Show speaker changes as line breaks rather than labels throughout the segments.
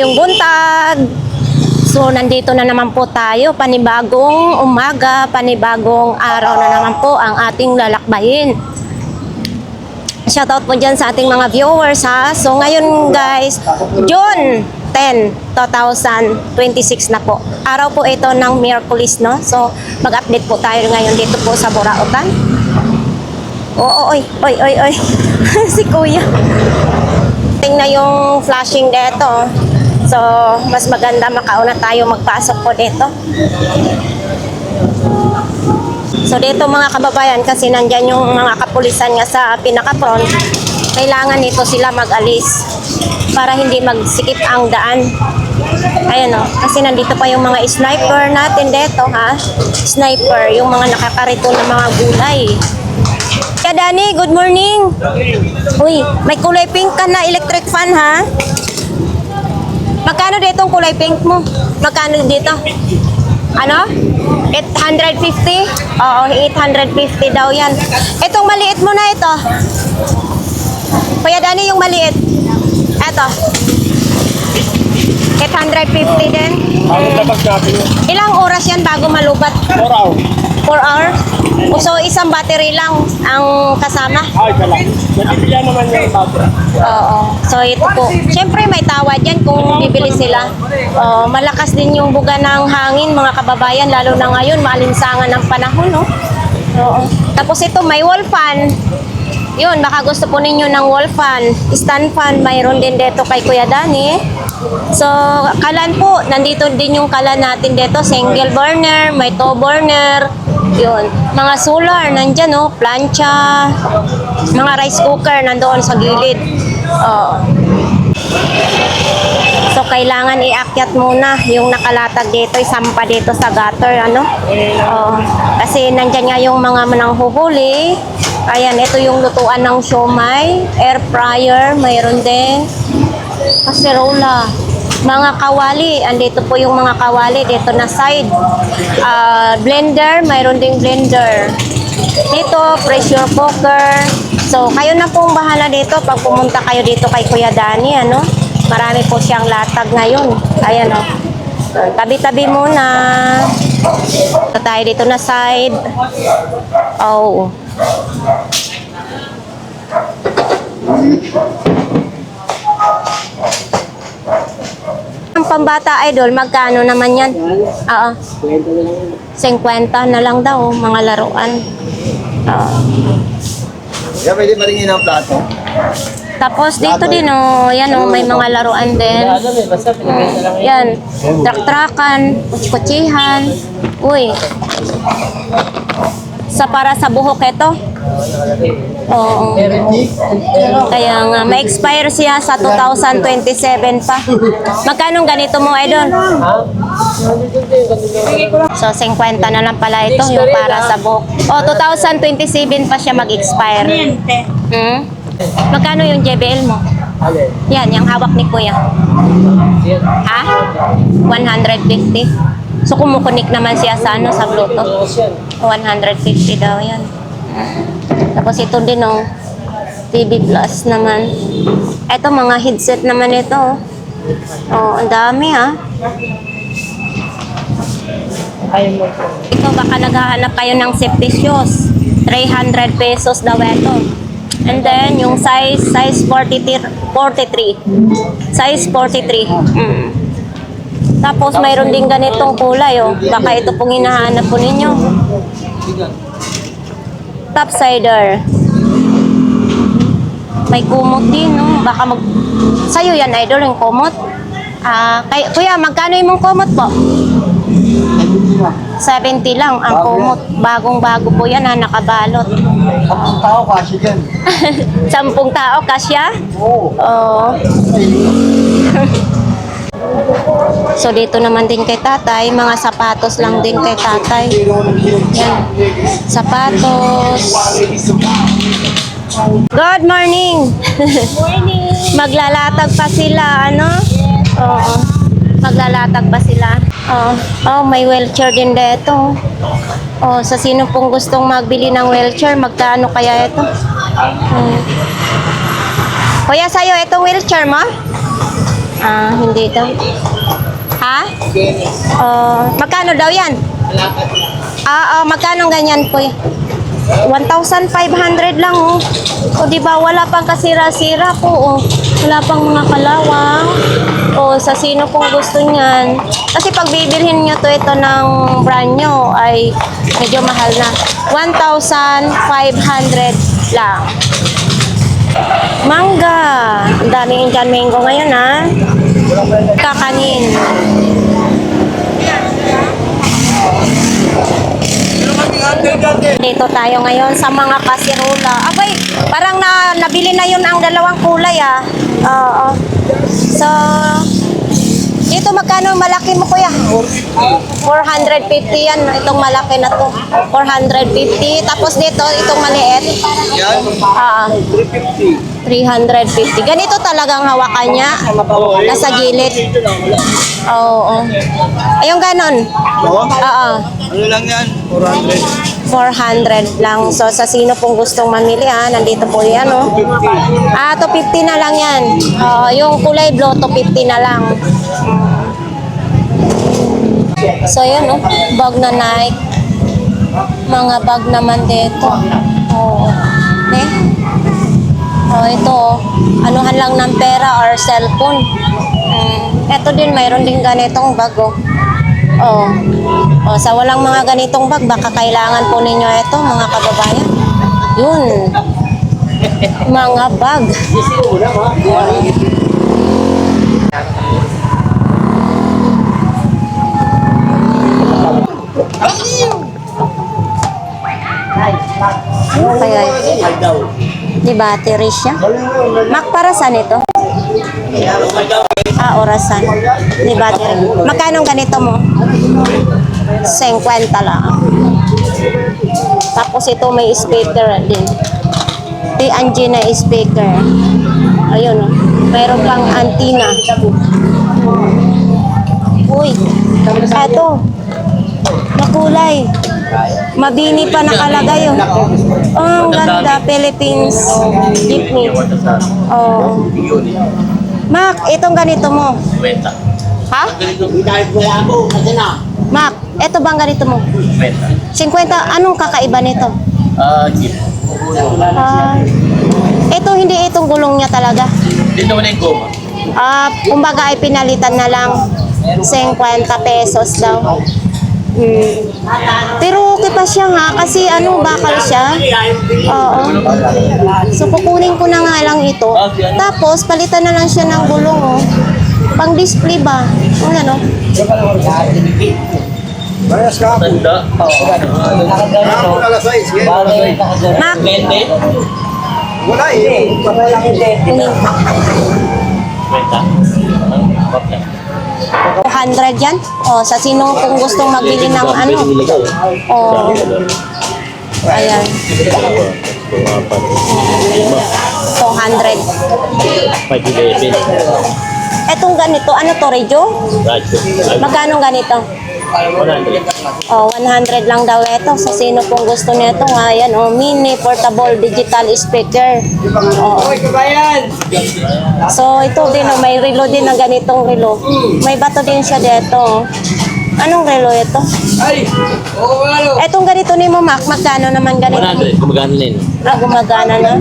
Maayong buntag. So, nandito na naman po tayo. Panibagong umaga, panibagong araw na naman po ang ating lalakbayin. Shoutout po dyan sa ating mga viewers ha. So, ngayon guys, June 10, 2026 na po. Araw po ito ng Miyerkules, no? So, mag-update po tayo ngayon dito po sa Burautan. Oo, oy. Si Kuya. Tingnan yung flashing dito. So, mas maganda makauna tayo magpasok po dito. So, dito mga kababayan, kasi nandyan yung mga kapulisan nga sa pinaka-front, kailangan nito sila mag-alis para hindi magsikip ang daan. Ayan o, kasi nandito pa yung mga sniper natin dito ha. Sniper, yung mga nakakarito ng mga gulay. Kaya Dani, good morning. Uy, may kulay pink ka na electric fan ha. Magkano dito ang kulay pink mo? Magkano dito? Ano? 850? Oo, 850 daw yan. Itong maliit mo na ito. Kuya Dani, yung maliit. Ito. 850 din. Ilang oras yan bago malubat?
4 hours.
4 hours? So, isang battery lang ang kasama?
Ay, ka lang. Nabibigyan naman yung battery.
Oo. So, ito po. Siyempre, may tawad yan kung bibili sila. Malakas din yung buga ng hangin, mga kababayan, lalo na ngayon, maalinsangan ng panahon, no? Oo. Tapos ito, may wall fan. Yun, baka gusto po ninyo ng wall fan. Stand fan, mayroon din dito kay Kuya Dani. So, kalan po, nandito din yung kalan natin dito. Single burner, may two burner. Yun, mga solar, nandyan, no? Plancha, mga rice cooker, nandoon sa gilid. So, kailangan iakyat muna yung nakalatag dito, isampa dito sa gutter, ano? Kasi nandyan nga yung mga mananghuhuli. Ayan, ito yung lutuan ng siomay, air fryer, mayroon din. Kaserola, mga kawali, andito po yung mga kawali dito na side. Blender, mayroon ding blender. Dito, pressure cooker. So, kayo na pong bahala dito pag pumunta kayo dito kay Kuya Dani, ano? Marami po siyang latag ngayon. Ayan, o. So, tabi-tabi muna. Ito tayo dito na side. Oh. Ang pambata idol, magkano naman yan? Oo. 50 na lang daw, mga laruan.
Kaya pwede maringin ang plato.
Tapos dito din, yan may mga laruan din. Yan, trak-trakan, kutsihan. Uy. Para sa buhok ito. Oo. Kaya nga, ma-expire siya sa 2027 pa. Magkano ganito mo, idol? So, 50 na lang pala ito, yung para sa buhok. 2027 pa siya mag-expire. Magkano yung JBL mo? Yan, yung hawak ni Kuya. Ha? 150. So, kumukunik naman siya sa sa Bluetooth. 150 daw yan. Tapos ito din, TV Plus naman. Ito, mga headset naman ito. Ang dami, ha? Ito, baka naghahanap kayo ng safety shoes. 300 pesos daw ito. And then, yung size 43. Size 43. Tapos, mayroon din ganitong kulay, Baka ito pong hinahanap po ninyo. Topsider. May kumot din, Baka sa'yo yan, idol, yung kumot. Kuya, magkano yung kumot po? 70 lang ang kumot. Bagong-bago po yan, nakabalot.
10 tao kasi dyan.
10 tao, kasya?
Oo.
So, dito naman din kay tatay, mga sapatos lang din kay tatay. Yan. Sapatos. Good morning!
Morning!
Maglalatag pa sila, ano? Oo. Maglalatag pa sila. May wheelchair din dito. Sa sino pong gustong magbili ng wheelchair, magkano kaya ito? Kuya, sa'yo, itong wheelchair mo? Ah, hindi daw. Ha?
Dennis.
Magkano daw yan?
Malapad na.
Magkano ganyan po? 1,500 lang oh. O di ba wala pang kasira-sira po oh. Wala pang mga kalawang. O sa sino pong gusto niyan. Kasi pag bibilhin niyo to ito ng brand new ay medyo mahal na. 1,500 lang. Mangga. Ang daming Indian mango ngayon ha. Kakanin. Dito tayo ngayon sa mga kasirola. Abay, parang nabili na yun ang dalawang kulay ah. Oo. So, dito magkano malaki mo kuya? 450 yan. Itong malaki na to. 450. Tapos dito, itong maliit.
Yan. 350.
350. Ganito talagang hawakan niya. Nasa gilid. Oo. Ayong ganon.
Oo.
Oo.
Ano lang yan? 400.
400 lang. So, sa sino pong gustong mamili ha, nandito po yan, oh. 250 na lang yan. Yung kulay blue, 250 na lang. So, yan, oh. Bag na Nike. Mga bag naman dito. Oo. Ito, oh. Anuhan lang ng pera or cellphone. Ito din, mayroon din ganitong bag, oh. Sa walang mga ganitong bag, baka kailangan po ninyo ito, mga kababayan. Yun. Mga bag. Ano kaya ito? Di battery siya? Mac, para saan ito? Orasan. Di battery. Magkano ganito mo? 50 lang. Tapos ito may speaker din. Di angina speaker. Ayun, oh. Mayroon pang antenna. Uy, eto. Makulay. Mabini pa nakalagay, oh. Ang ganda. Philippines jeepney. Oh. Mac, itong ganito mo. Ha? Mac, eto bang ganito mo? 50. Anong kakaiba nito?
Jeep.
Ito hindi itong gulong niya talaga.
Dito mo na yung goma.
Kumbaga ay pinalitan na lang 50 pesos daw. Pero okay pa siya ha, kasi bakal siya. Oo. So kukunin ko na nga lang ito. Tapos palitan na lang siya ng gulong oh. Pang display ba? Ano?
Bayas ka po.
Tanda.
Ako na alas 6.
Mac,
Wala eh.
Kwenta.
200 yan. Sa sino kung gustong magbili ng ano. Ayan. 200.
511.
Etong ganito, ano to, Rejo? Magkano ganito?
100.
100 lang daw ito. Sa sino pong gusto nito, ayan, mini portable digital speaker. So, ito din, may relo din na ganitong relo. May bato din siya dito. Anong relo ito? Etong ganito ni mo, Mac, magkano naman ganito?
100. Gumagana na yun.
Gumagana na.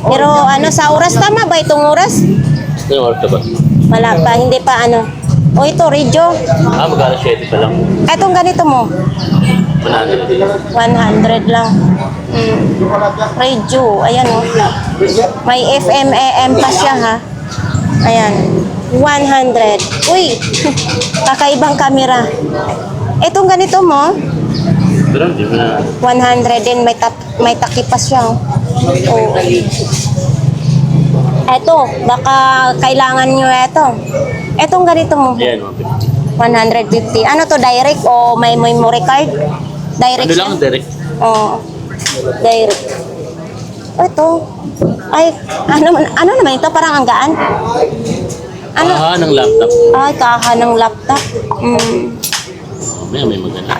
Pero sa oras, tama ba itong oras?
Ito yung orta ba?
Wala pa, hindi pa ito, Rejo.
Magkano 7 pa lang.
Etong ganito mo?
100.
100 lang. Radio, ayan oh. May FM, AM pa siya ha. Ayan. 100. Uy, kakaibang kamera. Etong ganito mo?
Pero hindi mo na.
100 din, may takip pa siya oh. Eto, baka kailangan nyo eto. Etong ganito mo?
Ayan,
150. Ano to, direct o may memory card? Direct
ano lang,
siya?
direct.
Direct. Ito. Ay, ano naman ito? Parang ang gaan.
Kaha ng laptop.
Ay, kaha ng laptop.
May magana.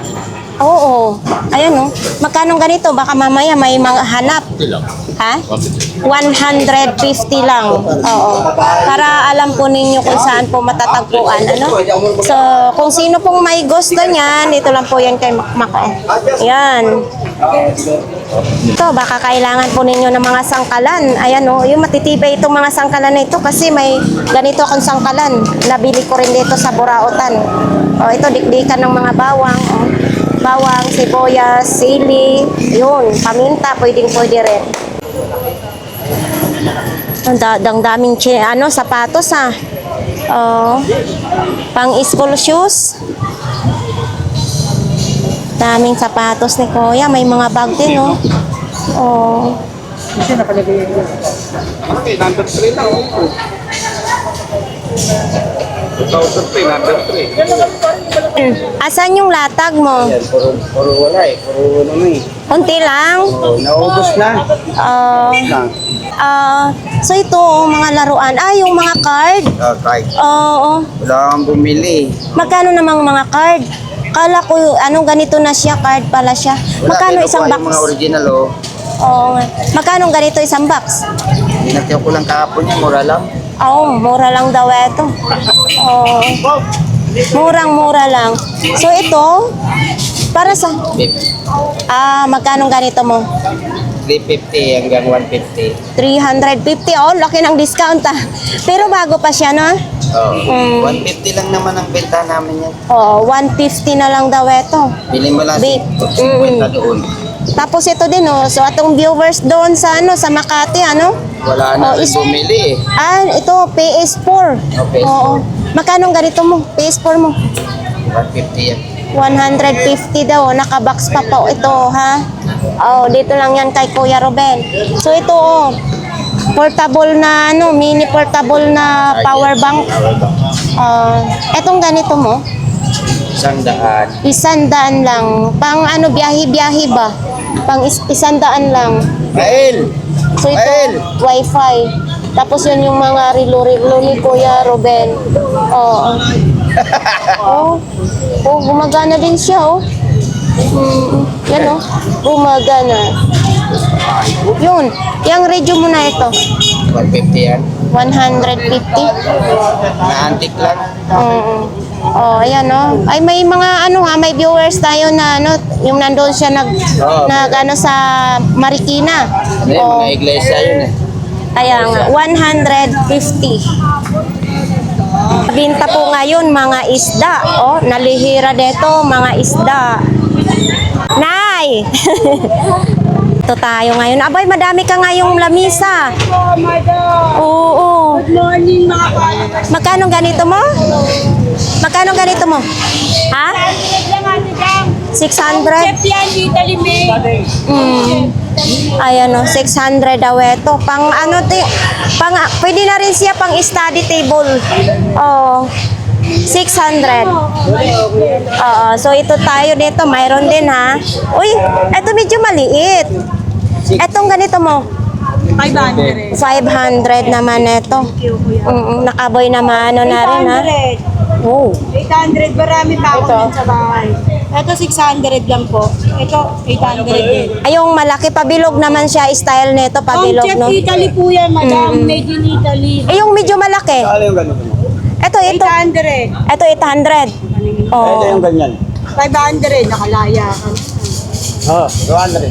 Oo. Ayan oh. Magkano ganito? Baka mamaya may mga hanap.
Ito lang.
Ha? 150 lang. Oo. Para alam po ninyo kung saan po matatagpuan. Ano? So, kung sino pong may gusto niyan, dito lang po yan kay Makmaka. Yan. Ito, baka kailangan po ninyo ng mga sangkalan. Ayan o, yung matitibay itong mga sangkalan na ito kasi may ganito akong sangkalan. Nabili ko rin dito sa Burautan. O, ito, dikdikan ng mga bawang. O, bawang, sibuyas, sili, yun, paminta, pwede rin. Ang daming sapatos pang school shoes. Daming sapatos ni Kuya. May mga bag din, no? Oh.
Kasi nakalagay yun. Okay, number 3 lang. 2003, number 3.
Asan yung latag mo?
Yan, puro wala eh. Puro ano eh.
Kunti lang?
Oh, naubos na. Lang.
So ito, mga laruan. Yung mga card.
Kahit
Oo.
wala kang bumili.
Magkano namang mga card? Kala ko, ganito na siya, card pala siya. Magkano isang
Yung mga
box?
original oh.
Oo nga. Magkano ganito isang box?
Hinatiyan ko lang kahapon yan, mura lang.
Oo, mura lang daw ito. Oo. Murang-mura lang. So ito, para sa...
Beef.
Magkano ganito mo?
350 hanggang 150.
350. Oh, laki ng discount Pero bago pa siya, no?
Oh.
Mm.
150 lang naman ang benta namin yan.
Oo, 150 na lang daw ito.
Bili mo lang
Beef.
50 doon.
Tapos ito din, oh. So atong viewers doon sa sa Makati,
Wala na
Oh,
rin bumili eh.
Ito, PS4.
Oh, PS4.
Oo. Magkano ganito mo? PS4 mo?
150 yan.
150 daw, nakabox pa po ito, ha? Oh, dito lang yan kay Kuya Ruben. So ito, portable na, mini portable na power bank. Etong ganito mo,
100.
100 lang. Pang biyahe-biyahe ba? Pang 100 lang.
Ael!
So ito,
Ael!
wifi. Tapos yun yung mga rilo-rilo ni Kuya Ruben. Gumagana din siya, yan, gumagana. Yun, yung radio mo na ito.
150 yan.
150.
Na-antique lang.
Ayan, Ay, may mga, may viewers tayo na, yung nandun siya sa Marikina.
Ano yun, mga iglesia yun eh.
Kaya nga, 150. Binta po ngayon mga isda. Nalihira dito mga isda. Nay! Ito tayo ngayon. Abay, madami ka ngayong lamisa. Oo.
Good morning mga kaya.
Magkano ganito mo? Magkano ganito mo? Ha?
Lang ate Jam.
600?
Chef yan, Italy made.
Ayan 600 daw ito. Pwede na rin siya pang study table. 600. So ito tayo dito, mayroon din ha. Uy, ito medyo maliit. Etong ganito mo,
500.
500 naman ito. Nakaboy naman na rin ha.
800.
Oh.
800, marami pa ako
Ito.
dun sa bahay. Ito 600 lang po. Ito 800 din.
Yung malaki pabilog naman siya, style nito pabilog,
Chef
no?
Italy po yan, madam. Made in Italy.
Yung medyo malaki.
Ano yung ganito mo?
Ito.
800.
Ito 800. Oh.
yung ganyan.
500, nakalaya ka.
200.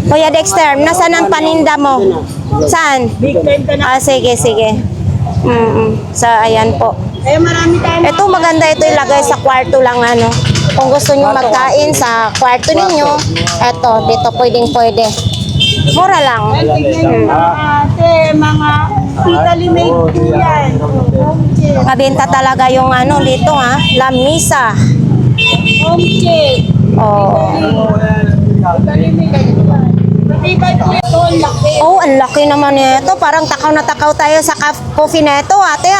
Kuya Dexter, nasaan ang paninda mo? Saan?
Big time ka na.
Sige. So, ayan po.
Eh, marami tayo.
Ito maganda ito ilagay sa kwarto lang Kung gusto niyo magkain sa kwarto ninyo, eto, dito pwede. Mura lang.
Tignan nyo ate, mga Italy made po yan.
Mabenta talaga yung dito lamisa.
Home check. Italy made. Matibay po ito, ang laki.
Ang laki naman nito. Parang takaw na takaw tayo sa coffee neto, ate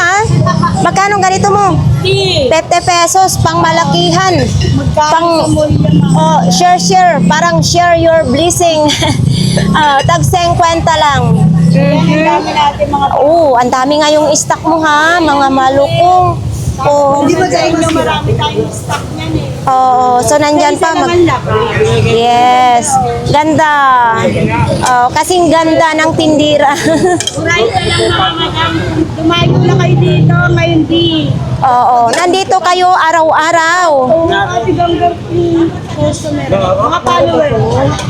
Magkano ganito mo? 50 pesos, pang malakihan.
Magkano sa mall naman?
Share. Parang share your blessing. Tag 50 lang.
Yan, ang dami natin mga
Ang dami nga yung stock mo mga malukong. Oo.
Hindi ba sa inyo marami tayong stock niyan eh.
Oo, so nandyan pa. Yes. Ganda. Oh, kasing ganda ng tindira.
Right na lang mga madam. Dumayo na kayo dito, ngayon di.
Oo, nandito kayo araw-araw.
Oo, mga tiganggang customer. Mga follower.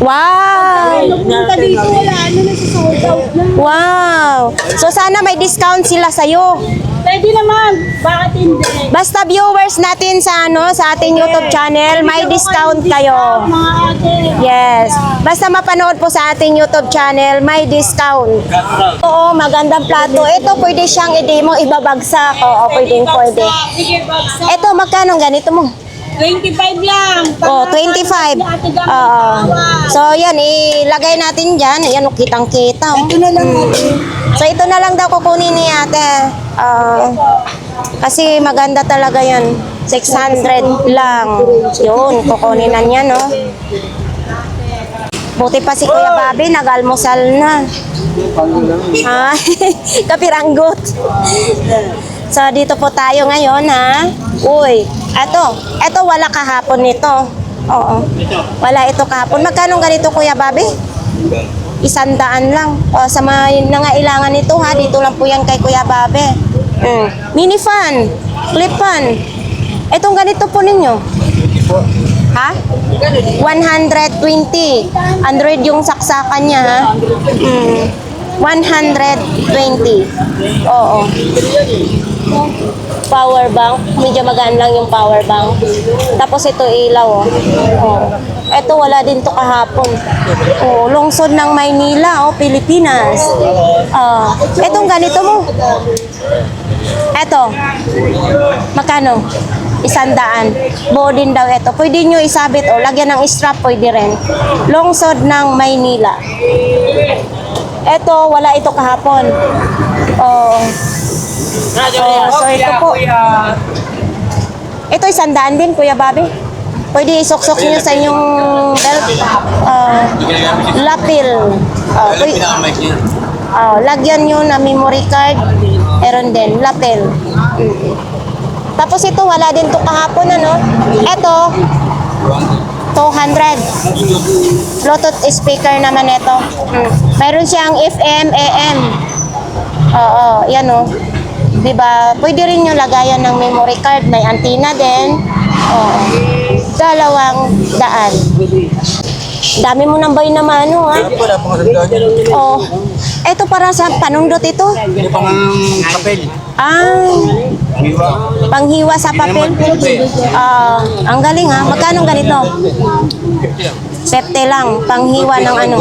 Wow!
Nagpunta dito, wala. Ano na sa sold out na.
Wow! So sana may discount sila sa'yo.
Pwede naman. Bakit hindi?
Basta viewers natin sa sa ating YouTube channel, may discount kayo.
Mga ate.
Yes. Basta mapanood po sa ating YouTube channel, may discount. Oo, magandang plato. Ito pwede siyang i-demo, ibabagsak. Oo, pwede.
Sige, bagsak.
Ito, magkano ganito mo?
25 lang.
Oh, 25. Oo. So, yan, ilagay natin dyan. Yan, kitang-kita. Ito na lang, So, ito na lang daw kukunin ni ate. Kasi maganda talaga yan. 600 lang. Yun, kukunin na niya, no? Buti pa si Kuya Bobby, nag-almusal na. Ha? Kapiranggot. So, dito po tayo ngayon, ha? Uy, eto wala kahapon nito. Oo. Wala ito kahapon. Magkano ganito, Kuya Bobby? 100 lang. O, sa mga nangailangan nito, ha? Dito lang po yan kay Kuya Bobby. Mini fan, clip fan. Itong ganito po ninyo. Ha? 120. 100 yung saksakan niya, ha? 120. Oo. Power bank. Medyo magaan lang yung power bank. Tapos ito ilaw, oh. Oh. Ito wala din to kahapon. Oh, lungsod ng Maynila, oh, Pilipinas. Etong ganito mo. Eto. Magkano? 100. Buo din daw ito. Pwede nyo isabit o lagyan ng strap, pwede rin. Lungsod ng Maynila. Ito, wala ito kahapon. Oh. So ito po. Ito 100 din, Kuya Bobby. Pwede isuksok nyo sa inyong belt. Lapil. Lagyan nyo na memory card. Meron din, lapel. Tapos ito, wala din to kahapon, ano? Ito, 200. Bluetooth speaker naman ito. Meron siyang FM, AM. Oo, yan o. Diba? Pwede rin nyo lagayan ng memory card. May antenna din. Oo. 200. Dami mo nang bay naman, ano, ha? Oh. Ito para sa panundot ito?
Hindi pa nga kapel.
Panghiwa sa papel? Ang galing, ha? Magkano ganito? 50 lang. Panghiwa ng ano?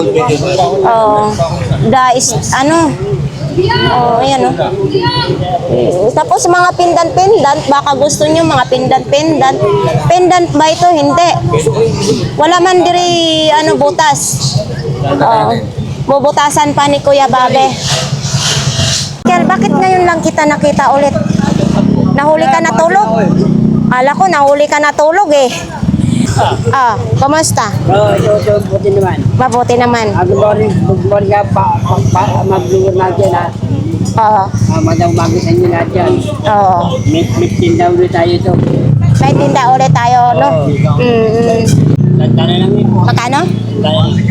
Ayan, oh. Tapos mga pendant, baka gusto nyo mga pendant. Pendant ba ito? Hindi. Wala man diri, butas. Bubutasan pa ni Kuya Bobby. Kel, bakit ngayon lang kita nakita ulit? Nahuli ka na tulog? Ala ko, nahuli ka na tulog eh. Kumusta?
Buti naman.
Mabuti naman.
Good morning nga mag-vlog natin ha. Magandang umaga sa inyo natin yan.
Oo.
May tinda ulit tayo ito.
May tinda ulit tayo, no?
Tanda na lang yun.
Magkano?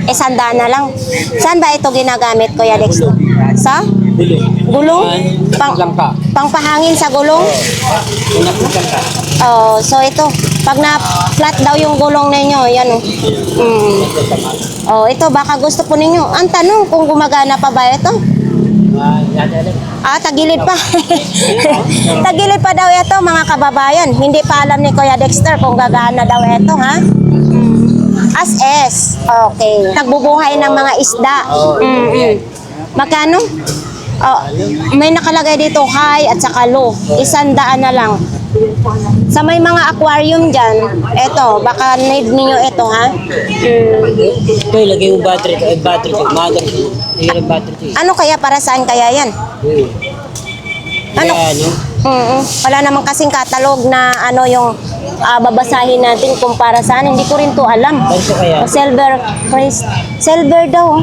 100 na lang. Saan ba ito ginagamit, Kuya Dexter? Sa? Gulong? Pangpahangin sa gulong? So ito, pag na-flat daw yung gulong ninyo, yan o. Ito, baka gusto po ninyo. Ang tanong kung gumagana pa ba ito? Tagilid pa. Tagilid pa daw ito, mga kababayan. Hindi pa alam ni Kuya Dexter kung gagana daw ito, ha? As-es. Okay. Nagbubuhay ng mga isda. Magkano? May nakalagay dito high at saka low. 100 na lang. Sa may mga aquarium dyan, eto, baka need niyo ito, ha?
Ito, ilagay yung battery ko. Magang yung battery ko.
Ano kaya, para saan kaya yan? Ano? Wala namang kasing katalog na yung babasahin natin kung para saan. Hindi ko rin to alam.
Ito kaya?
Silver, silver daw.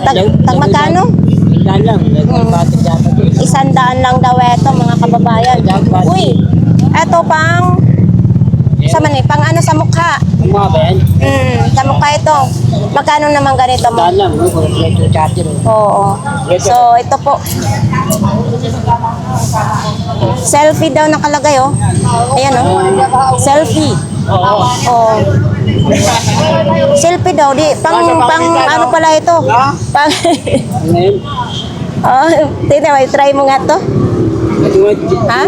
Tag magkano?
Ilan lang, ilagay yung battery dapat.
100 lang daw ito, mga kababayan. Uy, ito pang sa pang ano sa mukha.
Mga ba yan?
Sa mukha ito. Magkano naman ganito mo?
Daan lang, no? Kung ito charger.
Oo. So, ito po. Selfie daw nakalagay, oh. Ayan, oh. Selfie. Oo. Selfie daw. Pang ano pala ito? Pang,
Ano yun?
oh, try mo nga to. Ha?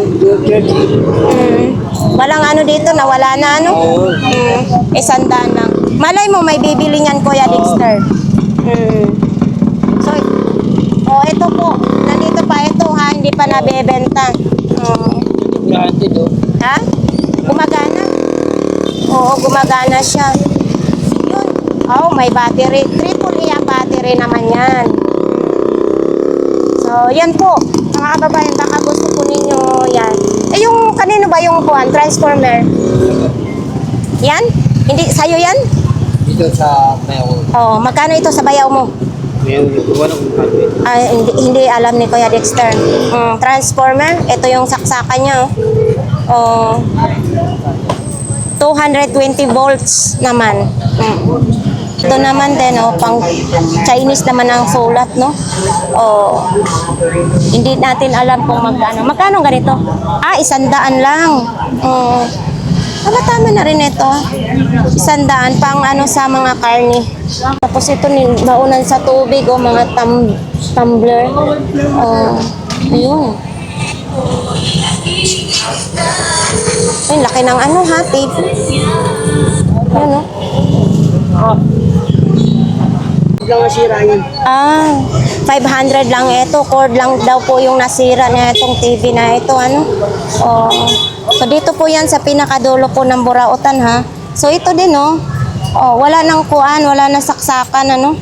Walang ano dito, nawala na ano? 100 lang. Malay mo, may bibili niyan, Kuya Dexter. So, ito po. Nandito pa ito, ha? Hindi pa nabebenta.
Grande do.
Ha? Gumagana? Oo, gumagana siya. Yun. Oh, may battery. Triple A battery naman yan. So, yan po. Mga kababayan, baka gusto po ninyo yan. Eh, yung kanino ba yung transformer? Yan? Hindi, sa'yo yan?
Dito sa Mayo.
Oo, magkano ito sa bayaw mo? Ay, hindi alam ni Kuya Dexter. Transformer, ito yung saksakan niya. Oh. 220 volts naman. Ito naman din, pang Chinese naman ang sulat, no? Oh. Hindi natin alam kung magkano. Magkano ganito? 100 lang. Tama na rin ito. 100 pang ano sa mga karne. Tapos ito baunan sa tubig o mga tumbler. Ayun. Ay, laki ng ano ha, tape. Ano?
Lang nasira yan.
500 lang ito. Cord lang daw po yung nasira na itong TV na ito. Ano? So, dito po yan sa pinakadulo po ng Burautan, ha? So, ito din, wala nang kuan, wala nang saksakan, ano?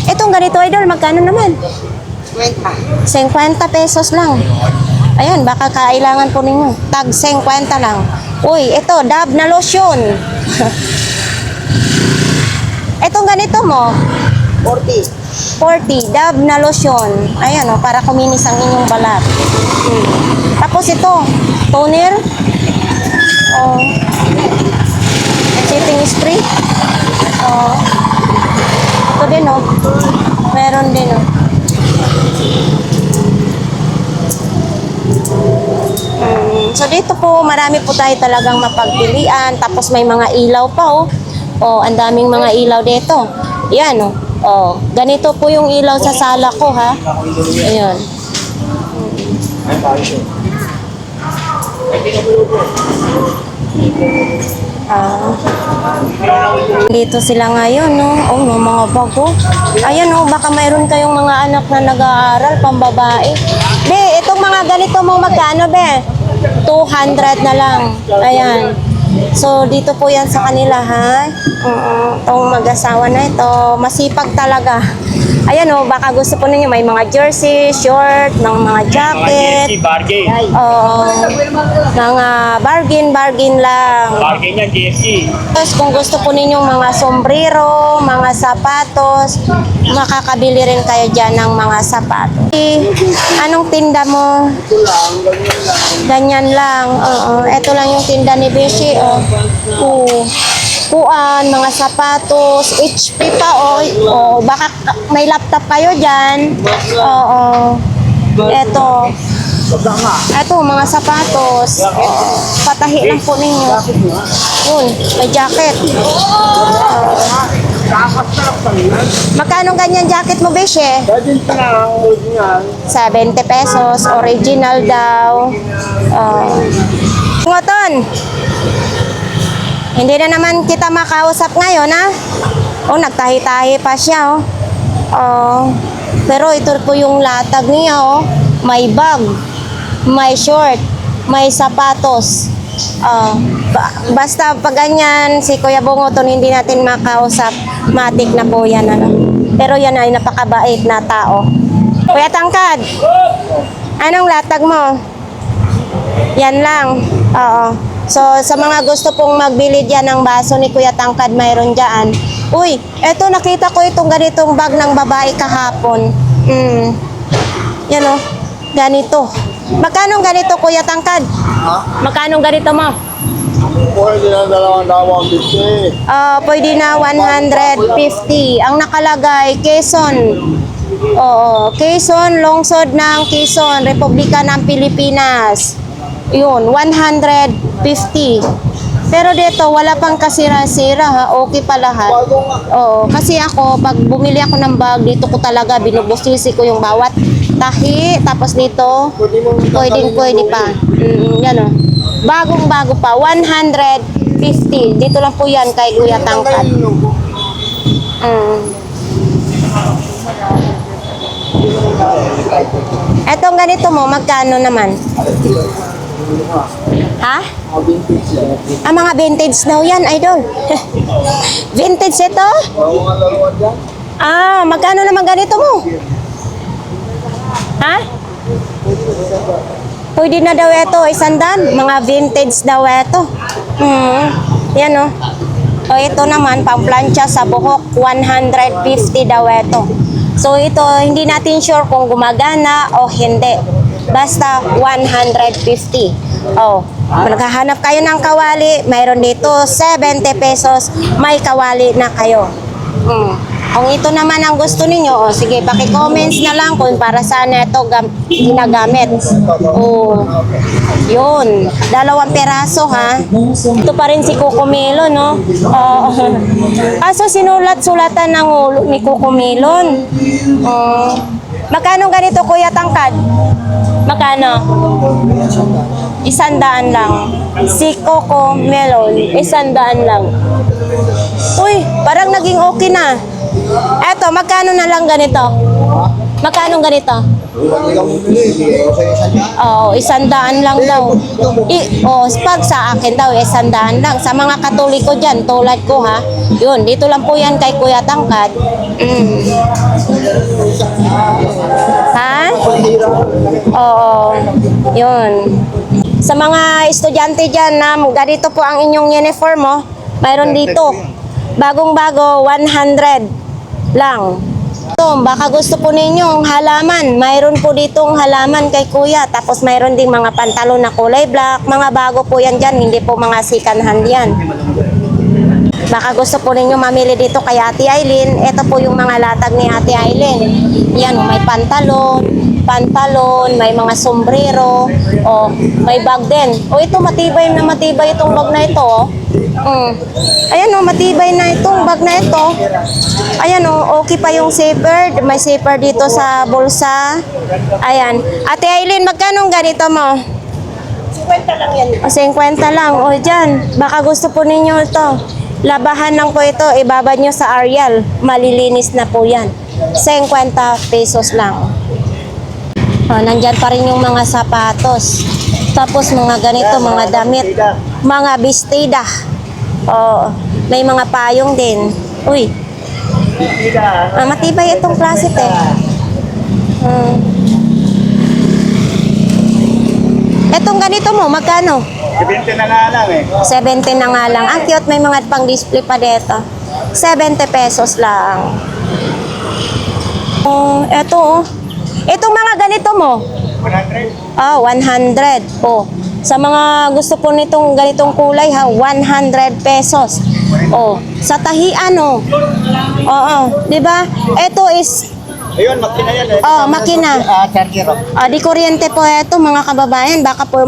Itong ganito, idol, magkano naman? 50 pesos lang. Ayan, baka kailangan po ninyo. Tag 50 lang. Uy, ito, Dove na lotion. Itong ganito mo? 40. Dove na lotion. Ayan, para kuminis ang inyong balat. Tapos ito, toner. Setting spray. Ito din, meron din, So dito po, marami po tayo talagang mapagpilian. Tapos may mga ilaw pa, ang daming mga ilaw dito. Yan, ganito po yung ilaw sa sala ko, ha? Ayun. Dito sila ngayon, mga bago. Ayan, baka mayroon kayong mga anak na nag-aaral, pambabae. Be, itong mga ganito mo magkano, be? 200 na lang. Ayan. So, dito po yan sa kanila, ha? Itong mag-asawa na ito, masipag talaga. Ayan, baka gusto po ninyo, may mga jersey, short, mga jacket.
Bargain.
Mga bargain lang.
Bargain yan, jersey.
Tapos kung gusto po ninyong mga sombrero, mga sapatos, makakabili rin kayo dyan ng mga sapatos. Anong tinda mo? Ganyan lang. Ito lang yung tinda ni Beshi. Puan, mga sapatos, HP pa, baka may laptop kayo dyan. Ito, mga sapatos. Patahi lang po ninyo. Yun, may jacket. Magkano ganyan jacket mo, Beshe? 70 pesos, original daw. Ngoton, hindi na naman kita makausap ngayon, ha? Nagtahi-tahi pa siya, pero ito po yung latag niya, may bag, may short, may sapatos. Basta pag ganyan, si Kuya Bungoton hindi natin makausap, matik na po yan, Pero yan ay napakabait na tao. Kuya Tangkad, anong latag mo? Yan lang. So, sa mga gusto pong magbili dyan ng baso ni Kuya Tangkad, mayroon dyan. Uy, eto nakita ko itong ganitong bag ng babae kahapon. Yan o. Ganito. Magkano ganito, Kuya Tangkad? Magkano ganito mo?
Pwede na 250.
Pwede na 150. Ang nakalagay, Quezon. Oo, Quezon, lungsod ng Quezon, Republika ng Pilipinas. Yun, 150. Pero dito, wala pang kasira-sira ha. Okay pa lahat. Oo, kasi ako, pag bumili ako ng bag, dito ko talaga binubusisi ko yung bawat tahi. Tapos dito, pwede pa. Yan o. Bagong-bago pa, 150. Dito lang po yan kay Kuya Tangkad. Etong ganito mo, magkano naman? Ha? Mga vintage daw yan, idol. Vintage ito? Magkano naman ganito mo? Ha? Pwede na daw ito, 100. Mga vintage daw ito. Yan o. O ito naman, pang-plancha sa buhok, 150 daw ito. So ito, hindi natin sure kung gumagana o hindi. Basta 150. Oh, maghahanap kayo ng kawali, mayroon dito 70 pesos, may kawali na kayo. Kung ito naman ang gusto ninyo, sige, paki-comments na lang kung para saan ito ginagamit. Oh, yun. 2 peraso, ha? Ito pa rin si Kukumilon, no? Kaso sinulat-sulatan ng ulo ni Kukumilon. Magkano ganito, Kuya Tangkad? Magkano? 100 lang. Si Coco Melon, 100 lang. Uy, parang naging okay na. Eto, magkano na lang ganito? Magkano ganito? Oh, 100 lang daw. Pag sa akin daw, 100 lang. Sa mga Katoliko dyan, tulad ko ha. Yun, dito lang po yan kay Kuya Tangkad. Ha? Oo, yun. Sa mga estudyante dyan na ganito po ang inyong uniform, mayroon dito. Bagong-bago, 100 lang. Ito, baka gusto po ninyong halaman. Mayroon po ditong halaman kay Kuya. Tapos mayroon ding mga pantalon na kulay black. Mga bago po yan dyan, hindi po mga second hand yan. Baka gusto po ninyo mamili dito kay Ate Aileen. Ito po yung mga latag ni Ate Aileen. Yan, may pantalon, may mga sombrero, may bag din. Ito matibay na matibay itong bag na ito. Ayan matibay na itong bag na ito. Ayan okay pa yung zipper. May zipper dito sa bulsa. Ayan. Ate Aileen, magkano ganito mo?
50 lang yan.
50 lang. Dyan. Baka gusto po ninyo ito. Labahan lang po ito. Ibabad nyo sa Arial. Malilinis na po yan. 50 pesos lang. Nandyan pa rin yung mga sapatos. Tapos mga ganito, mga damit. Mga bestida. May mga payong din. Uy. Matibay itong klase Etong ganito mo, magkano?
70 na nga lang
70 na nga lang. Ang cute, may mga pang-display pa dito. 70 pesos lang. Eto Itong mga ganito mo?
100.
100. Sa mga gusto po nitong ganitong kulay 100 pesos. Sa tahian Oo, 'di ba? Ito is
Ayun, makina yan
makina.
Charger.
Di kuryente po ito mga kababayan. Baka po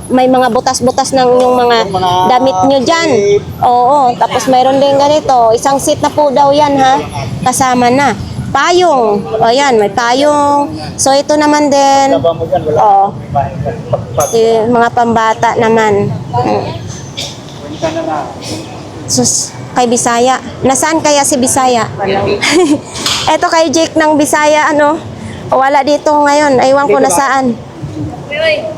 may mga butas-butas ng yung mga damit nyo dyan. Tapos mayroon din ganito. Isang seat na po daw yan ha. Kasama na. Payong. Ayan, may payong. So ito naman din. Mga pambata naman. Sus, kay Bisaya. Nasaan kaya si Bisaya? Eto kay Jake ng Bisaya, wala dito ngayon. Aywan ko na saan.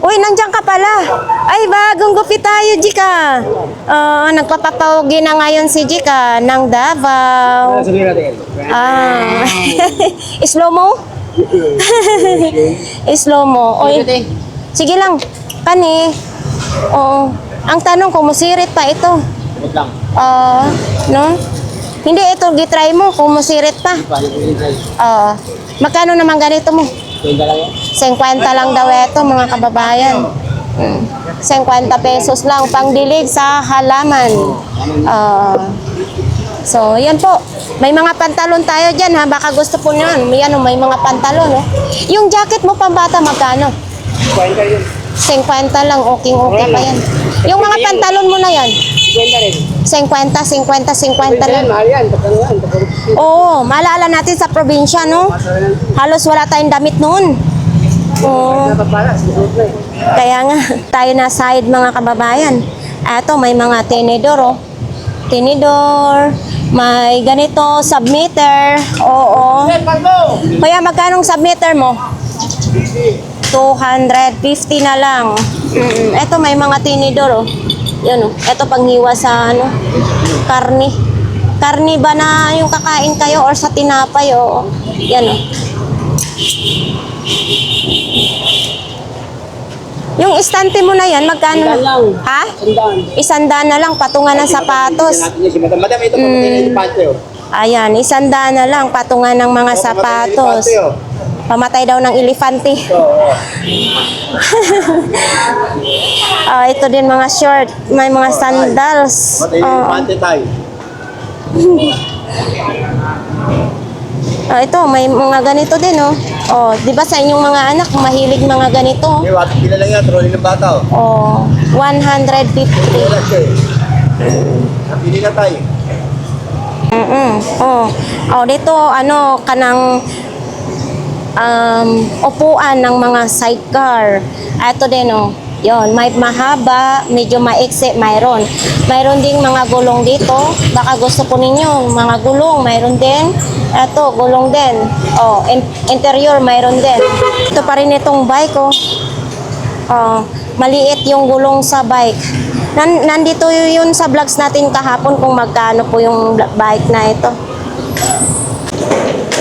Uy, nandiyan ka pala. Ay, bagong gupit tayo, Jika. Nagpapapaugi na ngayon si Jika ng Davao. Slow mo? Slow mo. Oy. Sige lang. Kani. Ang tanong kung musirit pa ito. No? Hindi, ito, gitry mo kung musirit pa. Magkano naman ganito mo?
Pwede lang yan.
50 lang daw ito, mga kababayan. 50 pesos lang, pangdilig sa halaman. So, yan po. May mga pantalon tayo dyan, ha? Baka gusto po nyo. Yan, may mga pantalon, oh. Yung jacket mo pambata, magkano?
Pwede yun.
50 lang, okay pa yan. Yung mga pantalon mo na yan,
Pwede rin.
50
Pwede
lang.
yan, mahal yan. Tatanungan.
Oo, maalala natin sa probinsya, no? Halos wala tayong damit noon. Oo.
Napapala, susunod na eh.
Kaya nga, tayo na side mga kababayan. Eto, may mga tinidor, oh. Tinidor, may ganito, submitter. Oo. Kaya magkanong submitter mo? 250 na lang. Eto, may mga tinidor, oh. Yan, oh. Eto, panghiwa sa, ano, karni. Karni ba na yung kakain kayo or sa tinapay, oh. Yan, oh. Yung istante mo na yan, magkano?
Sandaan lang.
Ha?
Sandaan.
100 na lang, patungan ng sapatos.
Natin si Madam. Madam, ito pamatay na yung pante, oh.
Ayan, 100 na lang, patungan ng mga sapatos. Pamatay daw ng elefante.
Oo.
Ito din mga short, may mga sandals.
Matay na yung pante tayo.
Ito, may mga ganito din, oh. Oh, 'di ba sa inyong mga anak mahilig mga ganito?
Okay, wati pila lang yan. Trolley ng bata, oh.
Oh, 150.
Wala siya eh. Napili na tayo.
Oh, dito ano kanang upuan ng mga sidecar. Ito din, oh. Yon, may mahaba, medyo maiksi, mayroon. Mayroon ding mga gulong dito. Baka gusto po ninyo, mga gulong, mayroon din. Ito, gulong din. Oh, interior, mayroon din. Ito pa rin itong bike, oh. Oh, maliit yung gulong sa bike. Nandito yun sa vlogs natin kahapon kung magkano po yung bike na ito.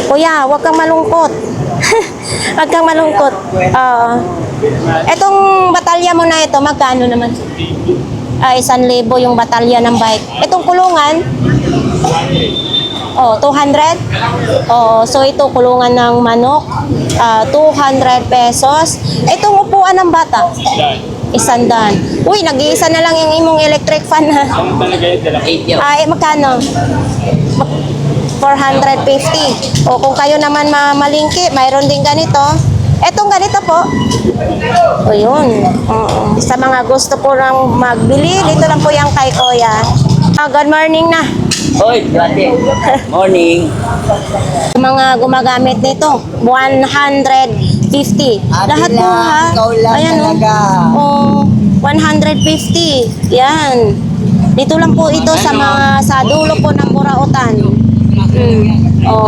Kuya, huwag kang malungkot. Huwag kang malungkot. Etong batalya mo na ito, magkano naman? 1,000 yung batalya ng bike. Itong kulungan? 200? So ito kulungan ng manok, 200 pesos. Itong upuan ng bata? 100. Uy, nag-iisa na lang yung imong electric fan, ha? Magkano? 450. O kung kayo naman mamalingki, mayroon din ganito. Etong ganito po. O yun. Sa mga gusto po lang magbili, dito lang po yung kay Kuya. Good morning na.
Hoy, grabe. Morning.
Mga gumagamit nito, 150. Lahat po, ha? Ayan, oh. 150. Yan. Dito lang po ito sa dulo po ng Burautan.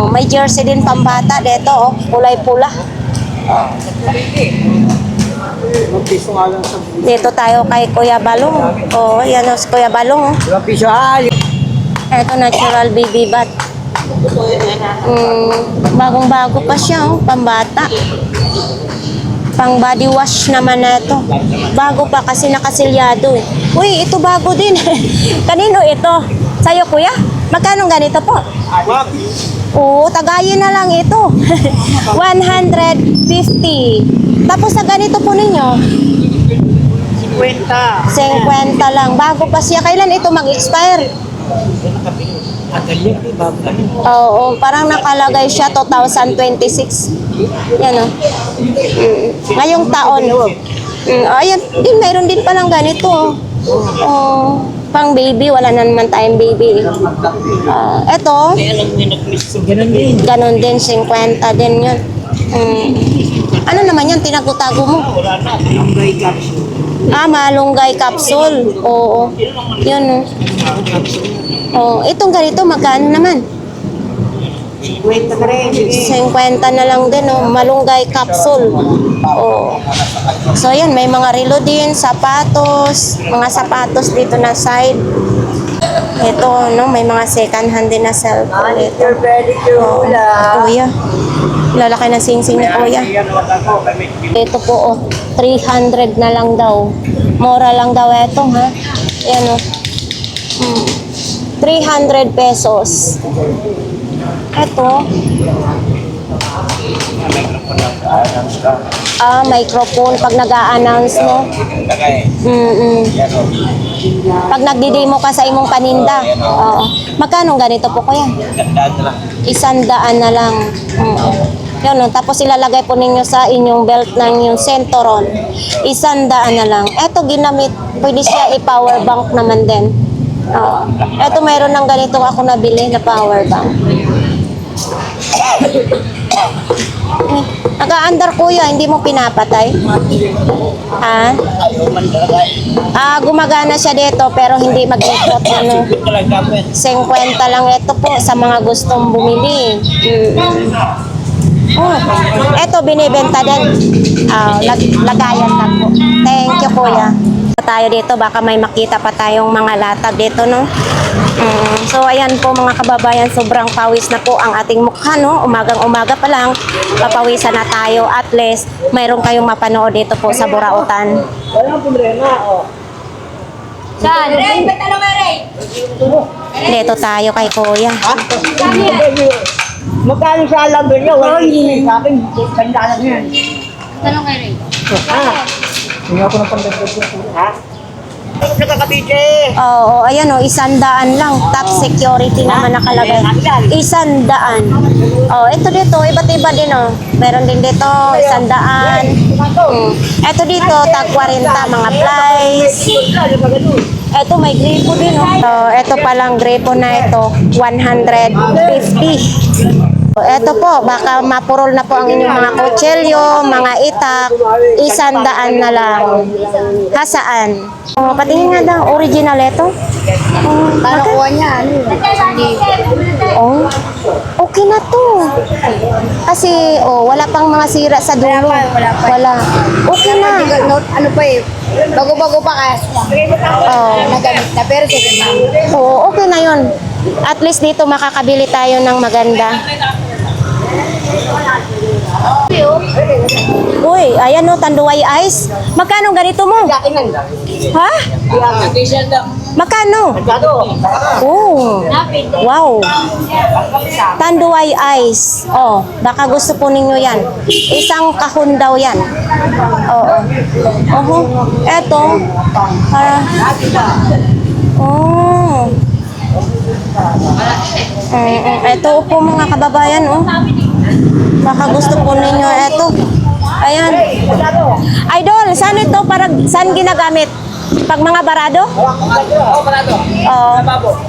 May jersey din pambata dito, oh. Kulay pula.
Mag-piso nga lang sa...
Dito tayo kay Kuya Balong. Yan o, si Kuya Balong.
2 piso,
Ito, natural baby bath. Bagong-bago pa siya, oh. Pambata. Pang body wash naman na ito. Bago pa kasi nakasilyado, eh. Uy, ito bago din. Kanino ito? Sa'yo, Kuya? Magkano ganito po? Oo, tagayin na lang ito. 150. Tapos sa ganito po ninyo? 50 lang. Bago pa siya. Kailan ito mag-expire? Oo, parang nakalagay siya 2026. Yan, o. Ngayong taon. Ayan, mayroon din palang ganito. Pang baby, wala na naman tayong baby. Eto, ganon din, 50 din yun. Ano naman yun, tinagutago mo? Malunggay capsule. Oo, yun. Itong ganito, magkano naman? 50 na lang din, oh. Malunggay capsule. So, yan, may mga relo din, sapatos, mga sapatos dito na side. Ito, no, may mga second hand din na cellphone ito. Kuya. Lalaki na sing-sing ni Kuya. Ito po, 300 na lang daw. Mura lang daw ito, ha? Yan, oh. 300 pesos. Ito. Microphone pag nag-a-announce mo. Pag nagdi-demo ka sa imong paninda. Oo. Magkano ganito po kuya? 100 na lang. Yun, no? Tapos ilalagay po ninyo sa inyong belt ng yung Centuron. 100 na lang. Eto ginamit, pwede siya i-power bank naman din. Oo. Eto mayroon ng ganito ako nabili na power bank. Naka-under kuya, hindi mo pinapatay? Ha? Gumagana siya dito pero hindi mag-ikot. 50 lang ito po sa mga gustong bumili. Ito binibenta din. Lagayan lang po. Thank you kuya. Tayo dito, baka may makita pa tayong mga latag dito, no? So, ayan po mga kababayan, sobrang pawis na po ang ating mukha, no? Umagang-umaga pa lang, papawisan na tayo. At least, mayroon kayong mapanood dito po sa Burautan.
Walang problema, oh.
Saan? Dito tayo kay kuya.
Magkano sa alam niya? Wala hindi sa akin. Sandaan yan.
Tanong kayo rin.
Hindi ako ng pandagdag ko. Ha? Nakakabite.
Oo, ayan o, 100 lang. Top security naman nakalagay. 100. Ito dito, iba't iba din o. Meron din dito, 100. Ito dito, tag 40, mga flies. Ito, may gripo din o. Ito palang gripo na ito, 150. Ito po, baka mapurol na po ang inyong mga kutsilyo, mga itak, 100 na lang. Hasaan? Patingin nga daw, original ito.
Paano kuha niya?
Okay na to. Kasi, wala pang mga sira sa dulo. Wala. Okay na.
Ano pa eh, bago-bago pa kaya nagamit na, pero sige na.
Oo, okay na yun. At least dito makakabili tayo ng maganda. Uy, ayan no, Tanduay Ice. Magkano ganito mo? Ha? Magkano? Oh, wow. Tanduay Ice. Baka gusto po ninyo yan. Isang kahon daw yan. Eto. Ito po mga kababayan, baka gusto po ninyo ito. Ayan. Idol, saan ito? Saan ginagamit? Pag mga barado?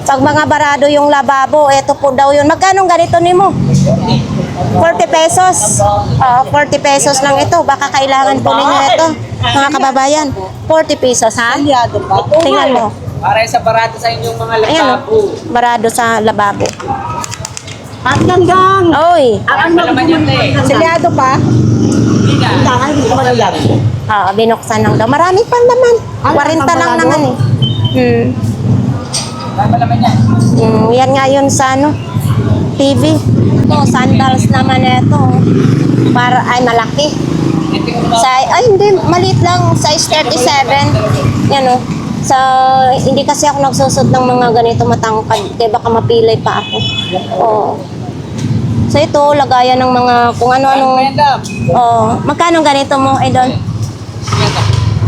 Pag mga barado yung lababo, ito po daw yun. Magkano ganito nimo? 40 pesos. 40 pesos lang ito. Baka kailangan po ninyo ito, mga kababayan. 40 pesos, ha? Tingnan mo.
Para sa barado sa inyong mga
Ayan, barado sa lababo.
At ganggang!
Oy!
Selyado pa? Tangan, hindi ko malalag.
Binuksan lang daw. Marami pa naman. 40 lang naman eh. Yan nga yun sa TV. Ito, sandals naman ito. Malaki. Hindi, maliit lang. Size 37. Yan o. Hindi kasi ako nagsusot ng mga ganito matangkad. Kaya baka mapilay pa ako. So ito, lagayan ng mga kung ano-ano. Magkano ganito mo, Idol?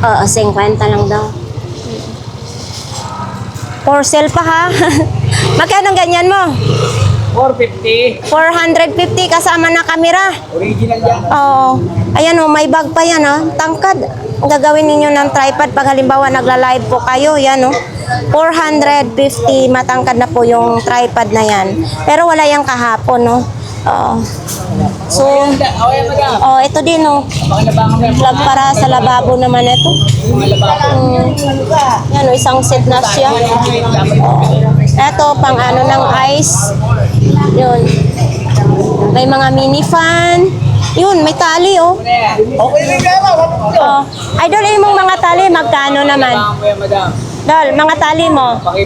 50 lang daw. For sale pa ha? Magkano ganyan mo?
450.
450 kasama na kamera.
Original yan.
Ayan may bag pa yan Tangkad. Gagawin ninyo ng tripod pag halimbawa nagla-live po kayo. Yan 450. Matangkad na po yung tripod na yan. Pero wala yung kahapon So, ito din plug para sa lababo naman ito. Yan isang set na siya. Ito pang ng ice. Yun. May mga mini fan. Yun, may tali Idol, yung mga tali, magkano naman? Dol, mga tali mo? 100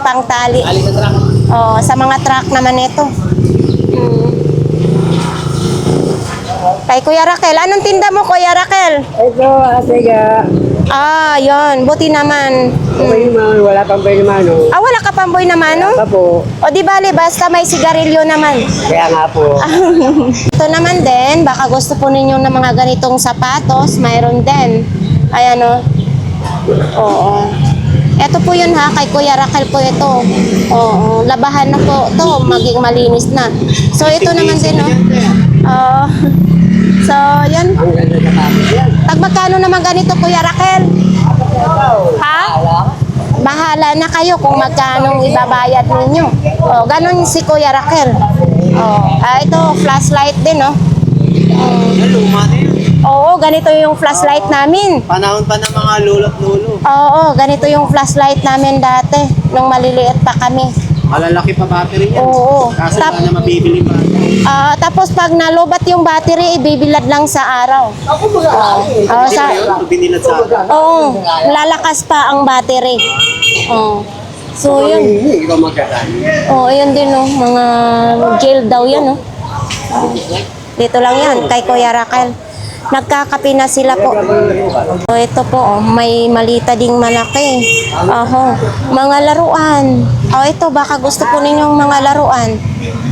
pang tali. Sa mga truck naman ito. Kay Kuya Raquel, anong tinda mo, Kuya Raquel?
Ito, asiga.
Ah, yon. Buti naman.
Boy naman, wala pang boy naman. Oh.
Ah, wala ka pang boy naman, no?
Wala pa po.
O di bali, basta may sigarilyo naman.
Kaya nga po.
Ito naman din, baka gusto po ninyo ng mga ganitong sapatos, mayroon din. Ayan o. Oo. Ito po yun ha, kay Kuya Raquel po ito. Oo, labahan na po ito, maging malinis na. So ito naman din o. Oo. So, yan.
Ang ganda sa tapos yan.
Magkano naman ganito, Kuya Raquel? Ha? Bahala na kayo kung magkano ibabayad ninyo. O, ganun si Kuya Raquel. O, ito, flashlight din, no?
Luma na yun.
Oo, ganito yung flashlight namin.
Panahon pa ng mga lolo't lolo.
Oo, ganito yung flashlight namin dati, nung maliliit pa kami.
Malalaki pa battery yan.
Oo.
Kaso
Tap-
na mabibili pa.
Tapos pag nalobat yung battery, ibibilad lang sa araw. Oo,
Hindi
sa...
ba yun? Binilad sa akin.
Oo, lalakas pa ang battery. Oo. So, yun.
Ikaw magkakain.
Oo, yun din, no. Mga gel daw yan, no. Dito lang yan, kay Kuya Raquel. Nagkakape na sila po. So, ito po, oh, may malita ding malaki. Oho, mga laruan. Oh, ito, baka gusto po ninyong mga laruan.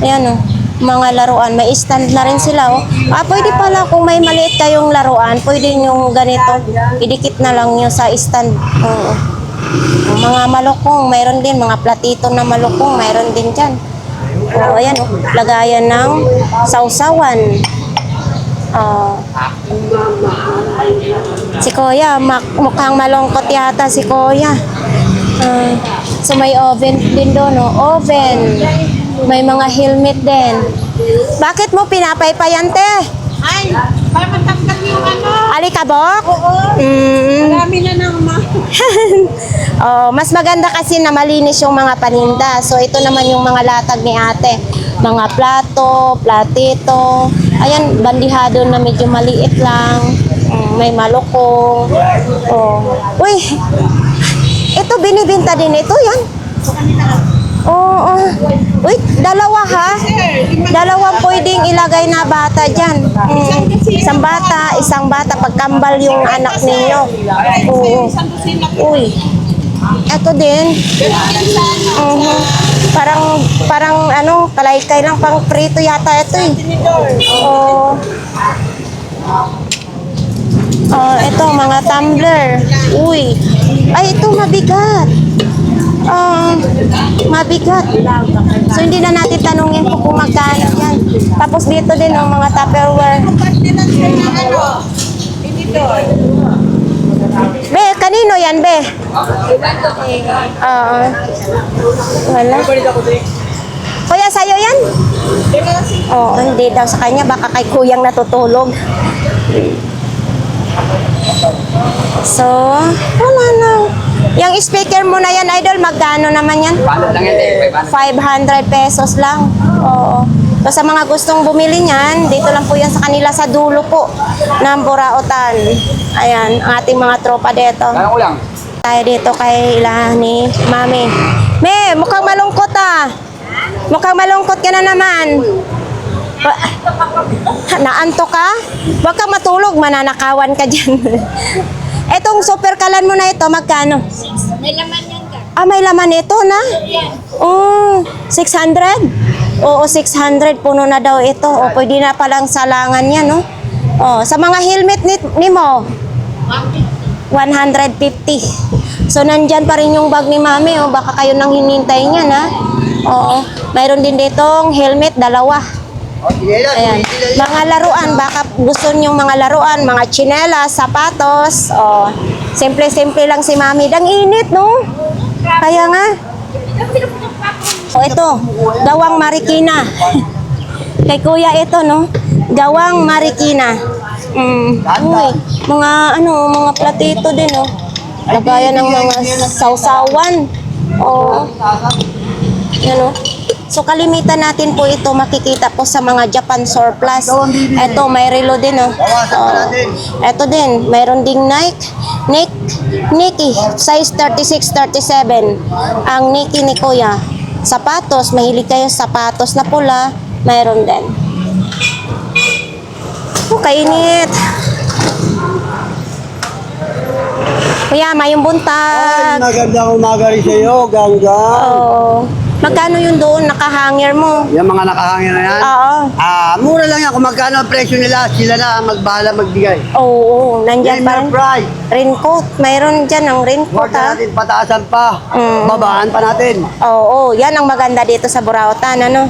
Ayan, oh. Mga laruan. May stand na rin sila, oh. Pwede pala kung may maliit kayong laruan, pwede nyo ganito. Idikit na lang nyo sa stand. Oo. Mga malukong, mayroon din. Mga platito na malukong, mayroon din dyan. Oh, ayan, oh. Lagayan ng sausawan. Si Kuya, mukhang malungkot yata si Kuya. So may oven din doon, no? Oven. May mga helmet din. Bakit mo pinapaypayan, te?
Ay, para matangkad yung ano.
Alikabok?
Oo. Marami na nang
Mas maganda kasi na malinis yung mga paninda. So ito naman yung mga latag ni ate. Mga plato, platito. Ayan, bandihado na medyo maliit lang. May maloko. Uy, ito binibinta din ito, yan. Oo. Uy, dalawa ha? Dalawang pwedeng ilagay na bata dyan. Isang bata, pagkambal yung anak ninyo. Oo. Uy, ito din. Parang ano, kalaykay lang, pang prito yata ito eh. Oo. Ito, mga tumbler. Uy. Ay, ito mabigat. Mabigat. So, hindi na natin tanungin kung magkano yan. Tapos dito din, mga Tupperware. Be, kanino yan, Be? Wala. Kuya, sa'yo yan? Oo, hindi daw sa kanya. Baka kay kuyang natutulog. So, wala na. Yung speaker mo na yan, idol, magkano naman yan?
Paano lang yan eh?
500 pesos lang. Oo. So, sa mga gustong bumili niyan, dito lang po yan sa kanila sa dulo po ng Burautan. Ayan, ang ating mga tropa dito.
Kaya ko lang.
Tayo dito kay ni Mami. Me, mukhang malungkot ah. Mukhang malungkot ka na naman. Naanto ka? Huwag kang matulog, mananakawan ka dyan. Etong super kalan mo na ito, magkano?
May laman yan ka.
May laman ito na? 600? Oo, 600. Puno na daw ito. O, pwede na palang salangan yan, no? Sa mga helmet ni mo? 150. So, nandyan pa rin yung bag ni Mami. Baka kayo nang hinintay niya, na? Oo. Mayroon din ditong helmet, dalawa. Ayan. Mga laruan, baka gusto nyo mga laruan, mga tsinelas, sapatos. Simple-simple lang si Mami. Dang init, no? Kaya nga. Ito, gawang Marikina. Kay Kuya ito, no? Gawang Marikina. Uy, mga platito din, no? Lagayan ng mga sausawan. Yan, no? So, kalimitan natin po ito makikita po sa mga Japan surplus. Ito, may relo din, oh. Ito din, mayroon ding Nike, size 36-37. Ang Nike ni Kuya. Sapatos, mahilig kayo sa sapatos na pula, mayroon din. Kainit. Kuya, mayong buntag.
Magandang umaga rin sa'yo, Gangga.
Oo. Magkano yung doon nakahanger mo?
Yung mga nakahangin na yan?
Oo.
Mura lang yan. Kung magkano ang presyo nila, sila na magbahala magbigay.
Oo, nandyan pa rin.
Price.
Raincoat, mayroon dyan ang raincoat
Huwag
ha.
na natin pataasan pa.
Mm.
Babaan pa natin.
Oo, yan ang maganda dito sa Burautan, ano?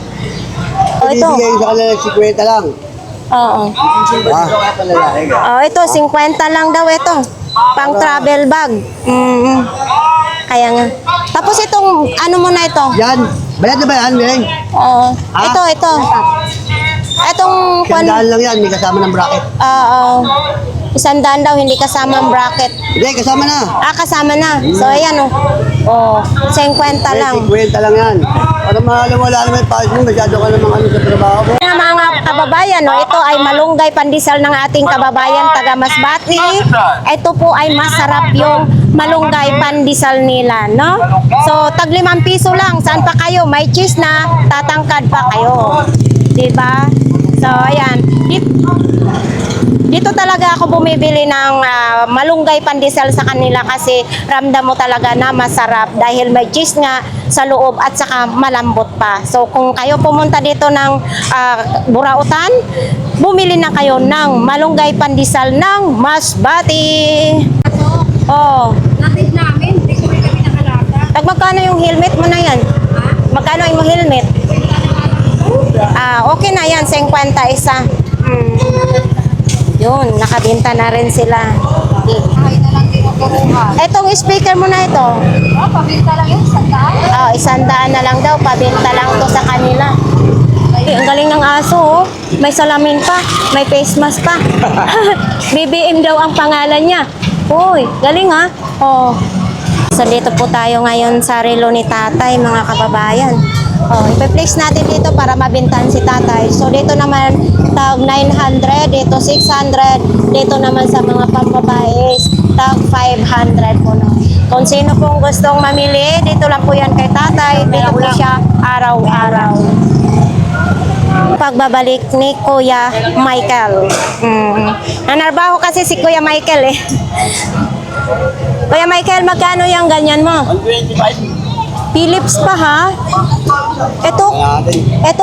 O ito.
Bibigay sa kanila ng 50 lang.
Oo. Ito, 50 lang daw ito. Pang travel bag. Kaya nga. Tapos itong, ano mo na ito?
Yan. Bayad na ba yan, Meng?
Oo.
Ah?
Ito. Itong,
Sandaan lang yan. May kasama ng bracket.
Oo. 100 daw, hindi kasama ang bracket.
Hindi, kasama na.
Kasama na. So, ayan o. Oh, 50 lang.
50 lang yan. Para wala naman yung pass mo, masyado ka namang ano sa trabaho mo.
Mga kababayan, no, ito ay malunggay pandesal ng ating kababayan taga Masbati. Ito po ay masarap yung malunggay pandesal nila, no? So, tag 5 piso lang. Saan pa kayo? May cheese na, tatangkad pa kayo. Diba? So, ayan. Dito talaga ako bumibili ng malunggay pandesal sa kanila kasi ramdam mo talaga na masarap dahil may cheese nga sa loob at saka malambot pa. So kung kayo pumunta dito ng Burautan, bumili na kayo ng malunggay pandesal ng Masbati. Oh.
Natin namin, hindi ko rin kami nakalata.
Magkano yung helmet mo na yan? Magkano yung helmet? Okay na yan, 50 isa. Yun, nakabenta na rin sila.
Ay na lang tinuturuhan.
Etong speaker mo na ito.
Pabinta lang yun, sandaan.
100 na lang daw, pabenta lang to sa kanila. Ang galing ng aso, oh. May salamin pa, may face mask pa. BBM daw ang pangalan niya. Uy, galing ha. Oh. So dito po tayo ngayon sa relo ni tatay, mga kababayan. Ipe-place natin dito para mabintahan si tatay. So dito naman tag 900, dito 600, dito naman sa mga pambabae tag 500 po. No? Kung sino pong gustong mamili, dito lang po yan kay tatay. Dito po siya araw-araw. Pagbabalik ni Kuya Michael. Nanarbaho kasi si Kuya Michael eh. Kuya Michael, magkano yung ganyan mo?
25.
Philips pa ha? Ito?
200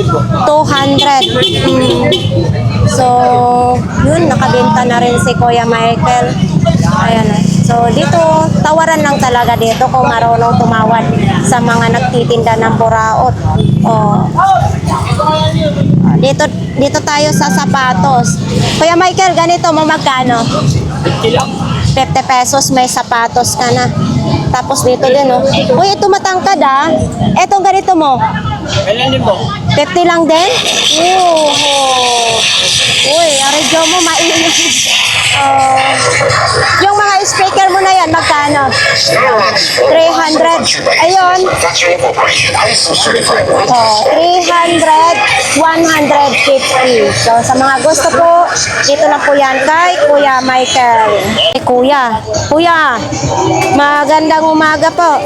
po.
200. So, yun, nakabenta na rin si Kuya Michael. Ayan na. So, dito, tawaran lang talaga dito kung marunong tumawad sa mga nagtitinda ng buraot. Dito tayo sa sapatos. Kuya Michael, ganito mo magkano? 50 pesos, may sapatos ka na. Tapos dito din, oh. Uy, ito matangkad, ah. Etong ganito mo. 50 lang din? Uy, aridyo mo, mainit. Yung mga speaker mo na yan, magkano? 300. Ayun. 300, 150. So, sa mga gusto po, dito lang po yan kay Kuya Michael. Kuya, magandang umaga po.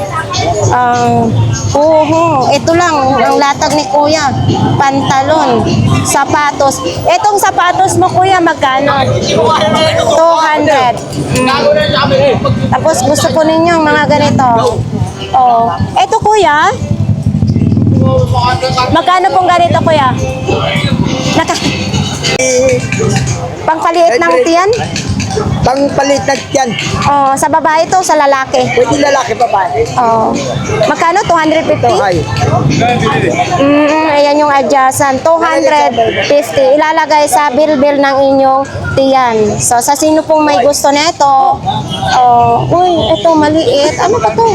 Ito lang, ang latag ni Kuya. Pantalon, sapatos. Etong sapatos mo, Kuya, magkano? 200. Tapos gusto po ninyo mga ganito. Eto, Kuya. Magkano pong ganito, Kuya? Pangpaliit ng tiyan?
Pangpalit na yan.
Sa babae to, sa lalaki.
Pwede lalaki babae.
Magkano? 250? Ayan yung adjacent. 250. Ilalagay sa bill ng inyong tiyan. So, sa sino pong may gusto nito? Uy, ito maliit. Ano ba to?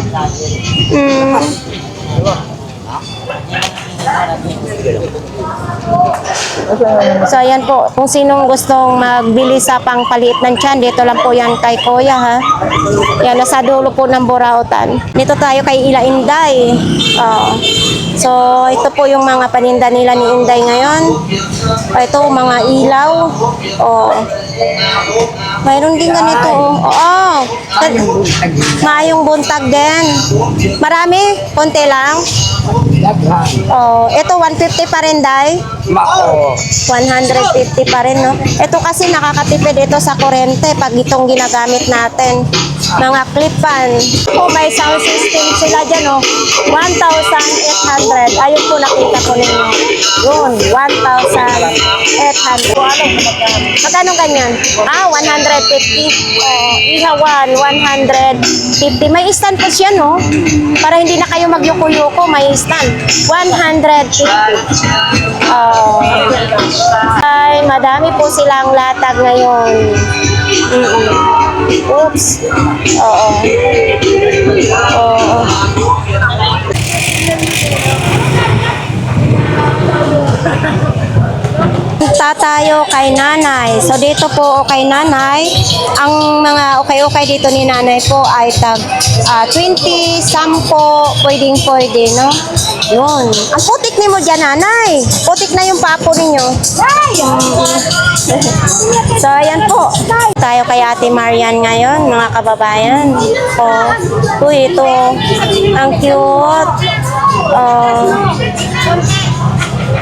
So, ayan po. Kung sinong gustong magbili sa pangpaliit ng tiyan, dito lang po yan kay Kuya, ha? Yan, nasa dulo po ng Burautan. Dito tayo kay Ila Inday. So, ito po yung mga paninda nila ni Inday ngayon. Ito, mga ilaw. Oh. Mayroon din ganito. Oh. Maayong buntag din. Marami? Konti lang? Oh, ito 150 pa rin, Day. 150 pa rin, no? Ito kasi nakakatipid ito sa kuryente pag itong ginagamit natin. Mga clip-pan. Oh, may sound system sila dyan, oh. 1,800. Ayun po, nakita ko ninyo. Yun, 1,800. Magkano ganyan? 150. Oh, ihawan, 150. May stand po siya, no? Para hindi na kayo magyuko-yuko, may stand. 150. Oh. Ay, madami po silang latag ngayon. Oops. Oo. Oo. Tayo kay nanay. So dito po kay nanay, ang mga okay-okay dito ni nanay po ay tag 20, 10, pwede, no? Yun. Ang putik ni mo dyan, nanay. Putik na yung papo ninyo. So ayan po. Tayo kay Ate Marian ngayon, mga kababayan. Uy, ito. Ang cute.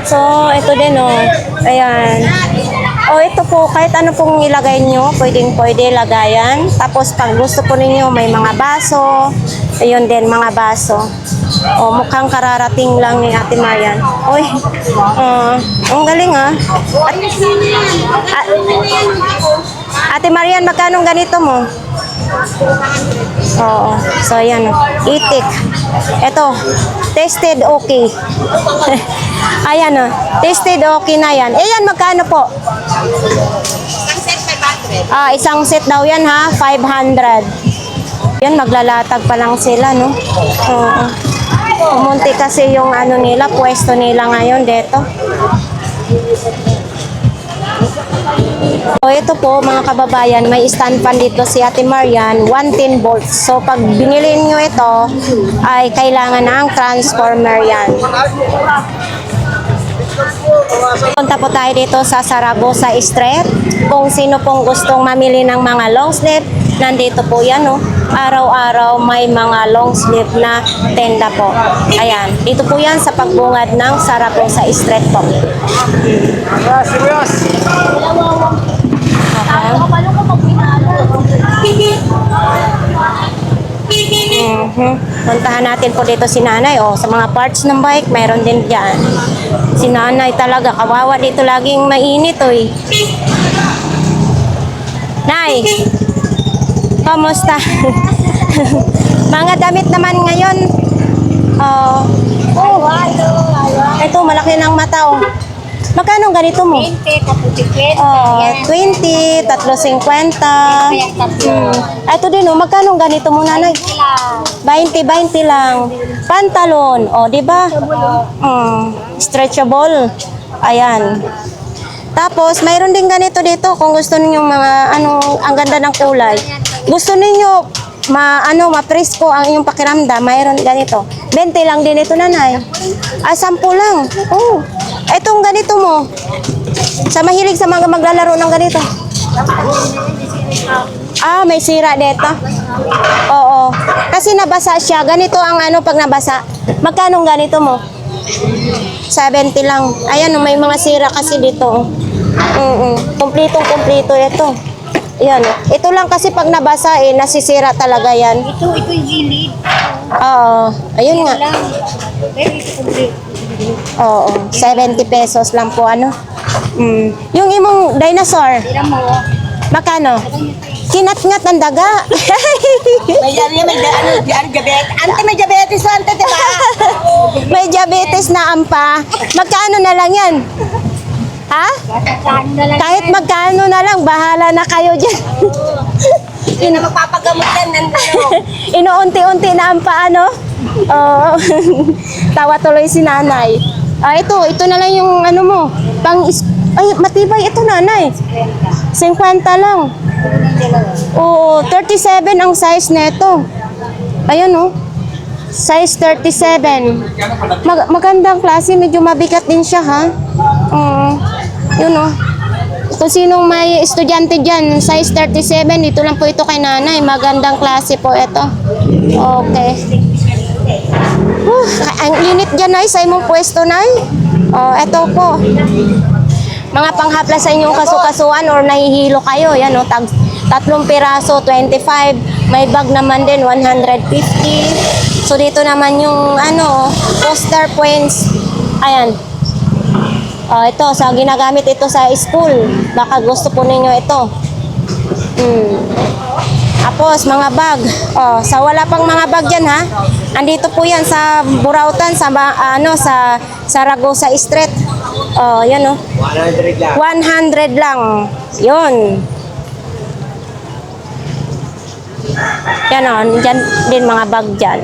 So, ito din, oh. Ayan. Ito po, kahit ano pong ilagay nyo, pwede lagayan. Tapos, pag gusto po ninyo, may mga baso. Ayun din, mga baso. Mukhang kararating lang ni Ate Marian. Uy, ang galing, ah. Ate Marian, magkano ganito mo? Oo. So, ayan. Itik. Ito. Tasted okay. Ayan, oh. Tasted okay na yan. Yan, magkano po?
Isang set 500.
Isang set daw yan, ha? 500. Yan, maglalatag pa lang sila, no? Oo. Pumunti kasi yung ano nila, pwesto nila ngayon dito. So, ito po mga kababayan, may stand fan dito si Ate Marian, 110 volts. So, pag binili nyo ito, ay kailangan ng transformer yan. Punta po tayo dito sa Saragosa Street. Kung sino pong gustong mamili ng mga long sleeve, nandito po yan, no? Araw-araw may mga long sleeve na tenda po. Ayan, dito po yan sa pagbungad ng Saragosa Street po. Puntahan natin po dito si nanay. Sa mga parts ng bike, mayroon din dyan. Si nanay talaga, kawawa dito, laging mainit, oy. Nay, kamusta? Mga damit naman ngayon. Ito, malaki ng mata, oh. Magkano ganito mo?
20, kaputikit.
20, 3.50. Ito din, oh. Magkano ganito mo, nanay? 20 lang. Pantalon, di ba? Stretchable. Ayan. Tapos, mayroon din ganito dito kung gusto niyo mga ang ganda ng kulay. Gusto niyo ma-presko ang iyong pakiramdam, mayroon ganito. 20 lang din ito, nanay. 10 lang. Itong ganito mo. Sa mahilig sa mga maglalaro ng ganito. May sira dito. Oo. Kasi nabasa siya. Ganito ang pag nabasa. Magkano ganito mo? 70 lang. Ayan, may mga sira kasi dito. Kumplitong-kumplito ito. Yan. Ito lang kasi pag nabasa, nasisira talaga yan.
Ito yung gilid.
Oo. Ayun nga.
Pero ito complete.
Oo. 70 pesos lang po, Yung imong dinosaur,
Tira mo.
makano? Kinat-ngat ang daga.
May diabetes. Ante, may diabetes ante, diba?
May diabetes na ampa. Magkano na lang yan? Ha? Kahit magkano na lang, bahala na kayo dyan.
Hindi na magpapagamot yan.
Inuunti-unti na ampa, Oo. Tawa tuloy si nanay. Ito na lang yung mo. Matibay ito, nanay. 50 lang. Oo, 37 ang size nito. Ayan, Size 37. Magandang klase, medyo mabigat din siya ha. Yun oh. Kung sinong may estudyante dyan, size 37, dito lang po ito kay nanay. Magandang klase po ito. Okay. Ang init dyan, Nay, sa imong pwesto, Nay. Ito po. Mga panghapla sa inyong kasukasuan or nahihilo kayo. Yan, oh, tatlong piraso, 25. May bag naman din, 150. So, dito naman yung, poster points. Ayan. Ito, ginagamit ito sa school. Baka gusto po ninyo ito. Tapos, mga bag. Sa wala pang mga bag dyan, ha? Andito po yan sa Burautan, sa Saragosa Street. Yan,
100 lang.
100 lang. Yun. Yan, dyan din mga bag dyan.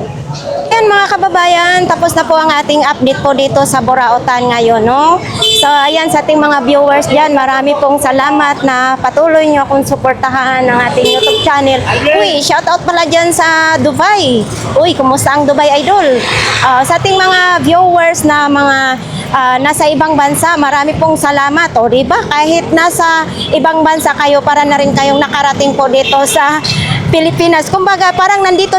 Yan mga kababayan, tapos na po ang ating update po dito sa Burautan ngayon, no? So, ayan sa ating mga viewers dyan, marami pong salamat na patuloy nyo akong suportahan ng ating YouTube channel. Uy, shoutout pala dyan sa Dubai. Uy, kumusta ang Dubai Idol? Sa ating mga viewers na mga nasa ibang bansa, marami pong salamat. O, diba? Kahit nasa ibang bansa kayo, para na rin kayong nakarating po dito sa Pilipinas. Kumbaga, parang nandito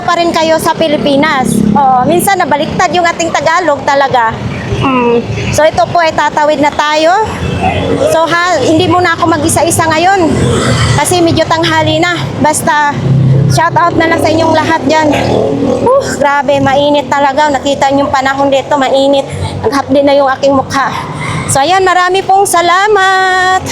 pa rin kayo sa Pilipinas. Minsan nabaliktad yung ating Tagalog talaga. So ito po ay tatawid na tayo. So hindi muna ako mag-isa-isa ngayon kasi medyo tanghali na. Basta shout out na lang sa inyong lahat dyan. Grabe, mainit talaga. Nakita niyo yung panahon dito, mainit. Naghapdi na yung aking mukha. So ayan, marami pong salamat.